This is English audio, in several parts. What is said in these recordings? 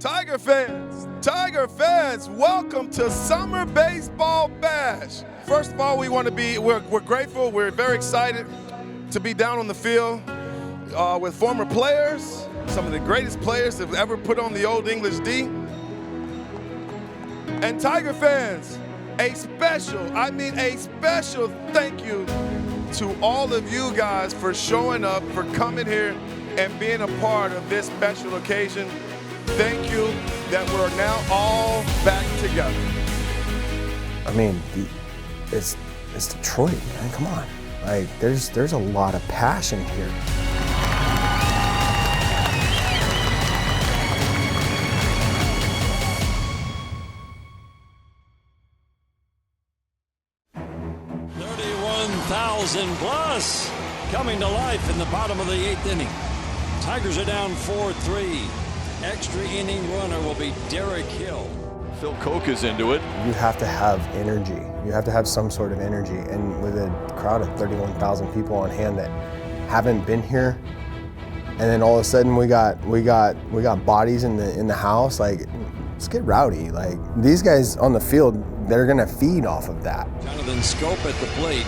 Tiger fans, welcome to Summer Baseball Bash. First of all, we're grateful, we're very excited to be down on the field with former players, some of the greatest players that have ever put on the old English D. And Tiger fans, a special thank you to all of you guys for showing up, for coming here and being a part of this special occasion. Thank you that we're now all back together. I mean, it's Detroit, man, come on. Like, there's a lot of passion here. Plus coming to life in the bottom of the 8th inning. Tigers are down 4-3. Extra inning runner will be Tarik Hill. Phil Koch is into it. You have to have energy. You have to have some sort of energy. And with a crowd of 31,000 people on hand that haven't been here, and then all of a sudden we got bodies in the house, like, let's get rowdy. Like, these guys on the field, they're gonna feed off of that. Jonathan Scope at the plate.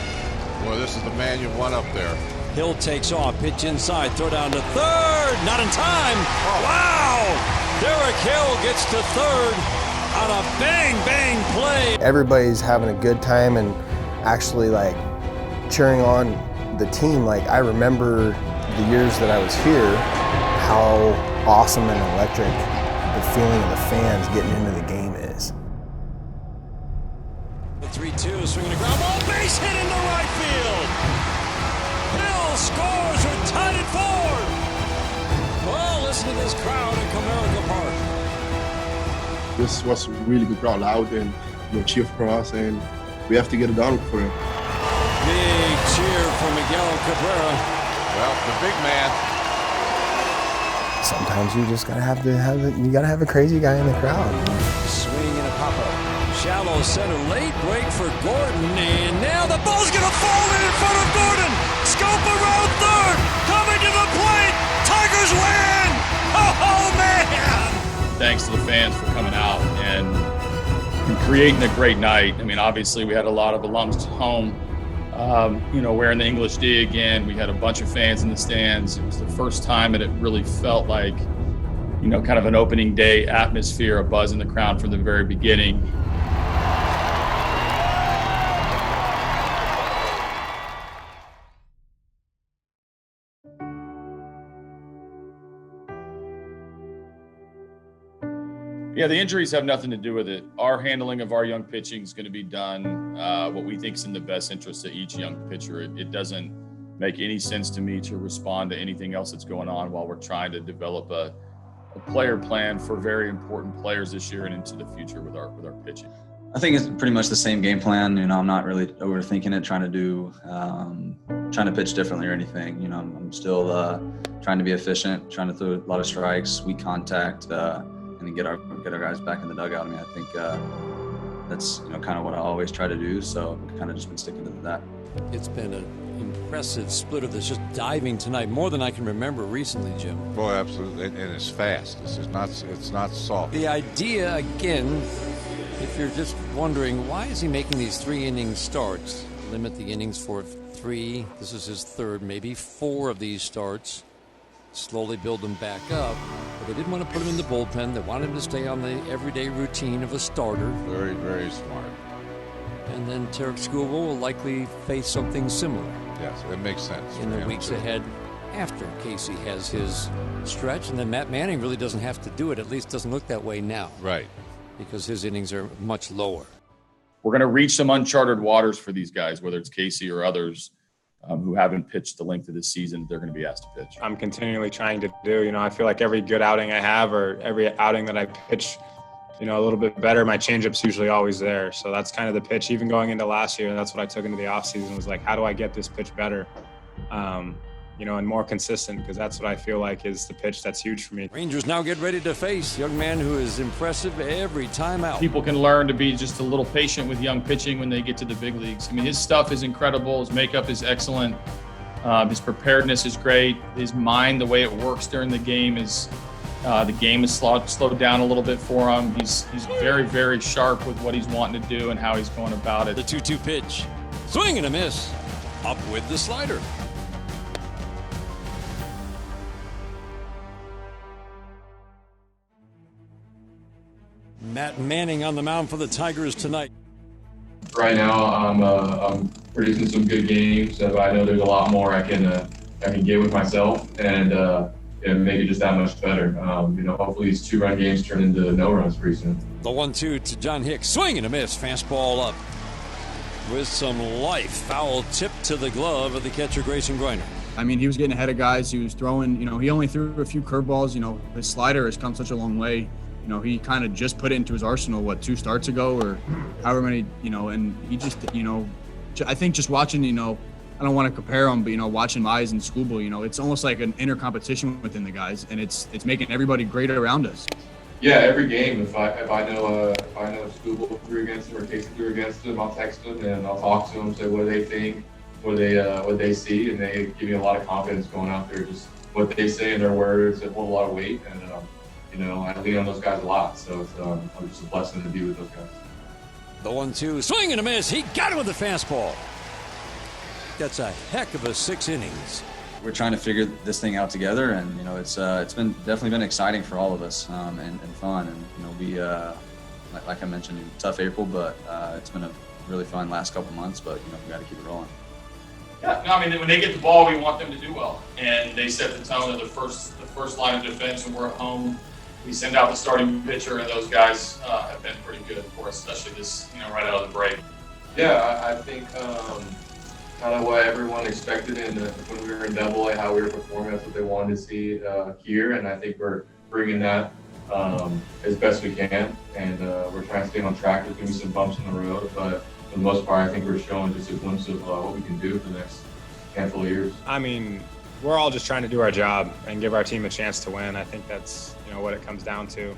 Boy, this is the man you want up there. Hill takes off, pitch inside, throw down to third, not in time. Oh. Wow! Tarik Hill gets to third on a bang play. Everybody's having a good time and actually, like, cheering on the team. Like, I remember the years that I was here, how awesome and electric the feeling of the fans getting into the game is. The 3-2, swinging a ground ball, base hit into right field. Hill scores, we're tied at 4. Well, listen to this crowd at Comerica Park. This was a really good crowd, loud and cheer for us, and we have to get it done for him. Big cheer for Miguel Cabrera. Well, the big man. Sometimes you just gotta have a crazy guy in the crowd. Swing and a pop-up. Shallow center, late break for Gordon, and now the ball's gonna fall in front of Gordon. Scope around third, coming to the plate. Tigers win! Oh man! Thanks to the fans for coming out and creating a great night. I mean, obviously we had a lot of alums home. Wearing the English D again. We had a bunch of fans in the stands. It was the first time that it really felt like, kind of an opening day atmosphere, a buzz in the crowd from the very beginning. Yeah, the injuries have nothing to do with it. Our handling of our young pitching is going to be done what we think is in the best interest of each young pitcher. It doesn't make any sense to me to respond to anything else that's going on while we're trying to develop a player plan for very important players this year and into the future with our pitching. I think it's pretty much the same game plan. I'm not really overthinking it, trying to pitch differently or anything. I'm still trying to be efficient, trying to throw a lot of strikes, weak contact, and get our guys back in the dugout. I mean, I think that's kind of what I always try to do. So I've kind of just been sticking to that. It's been an impressive splitter that's just diving tonight, more than I can remember recently, Jim. Boy, absolutely, and it's fast. It's not soft. The idea, again, if you're just wondering, why is he making these 3-inning starts? Limit the innings for 3. This is his 3rd, maybe 4 of these starts. Slowly build them back up. But they didn't want to put him in the bullpen. They wanted him to stay on the everyday routine of a starter. Very, very smart. And then Tarik Skubal will likely face something similar. Yes, it makes sense. In the weeks ahead after Casey has his stretch. And then Matt Manning really doesn't have to do it. At least doesn't look that way now. Right. Because his innings are much lower. We're going to reach some uncharted waters for these guys, whether it's Casey or others who haven't pitched the length of the season they're going to be asked to pitch. I'm continually trying to do, I feel like every good outing I have or every outing that I pitch, a little bit better, my changeup's usually always there. So that's kind of the pitch. Even going into last year, that's what I took into the offseason was like, how do I get this pitch better? And more consistent, because that's what I feel like is the pitch that's huge for me. Rangers now get ready to face a young man who is impressive every time out. People can learn to be just a little patient with young pitching when they get to the big leagues. I mean, his stuff is incredible. His makeup is excellent. His preparedness is great. His mind, the way it works during the game is The game is slowed down a little bit for him. He's very, very sharp with what he's wanting to do and how he's going about it. The 2-2 pitch. Swing and a miss. Up with the slider. Matt Manning on the mound for the Tigers tonight. Right now, I'm producing some good games, but I know there's a lot more I can get with myself and make it just that much better. Hopefully these 2-run games turn into no runs pretty soon. The 1-2 to John Hicks. Swing and a miss. Fastball up with some life. Foul tip to the glove of the catcher, Grayson Griner. I mean, he was getting ahead of guys. He was throwing, he only threw a few curveballs. His slider has come such a long way. He kind of just put it into his arsenal, 2 starts ago or however many, and he just, I think just watching, I don't want to compare them, but, watching Mize and Skubal, it's almost like an inner competition within the guys, and it's making everybody great around us. Yeah, every game, if I know Skubal threw against him or Casey threw against him, I'll text him and I'll talk to them, say what do they think, what they see, and they give me a lot of confidence going out there. Just what they say in their words, they hold a lot of weight, and I lean on those guys a lot, so it's just a blessing to be with those guys. The 1-2, swing and a miss. He got it with the fastball. That's a heck of a 6 innings. We're trying to figure this thing out together, and it's definitely been exciting for all of us, and fun. And we like I mentioned, tough April, but it's been a really fun last couple months. But we got to keep it rolling. Yeah, no, I mean, when they get the ball, we want them to do well, and they set the tone of the first line of defense, and we're at home. We send out the starting pitcher, and those guys have been pretty good for us, especially this, right out of the break. Yeah, I think kind of what everyone expected when we were in Double-A, how we were performing. That's what they wanted to see here, and I think we're bringing that as best we can, and we're trying to stay on track. There's going to be some bumps in the road, but for the most part, I think we're showing just a glimpse of what we can do for the next handful of years. I mean, we're all just trying to do our job and give our team a chance to win. I think that's what it comes down to.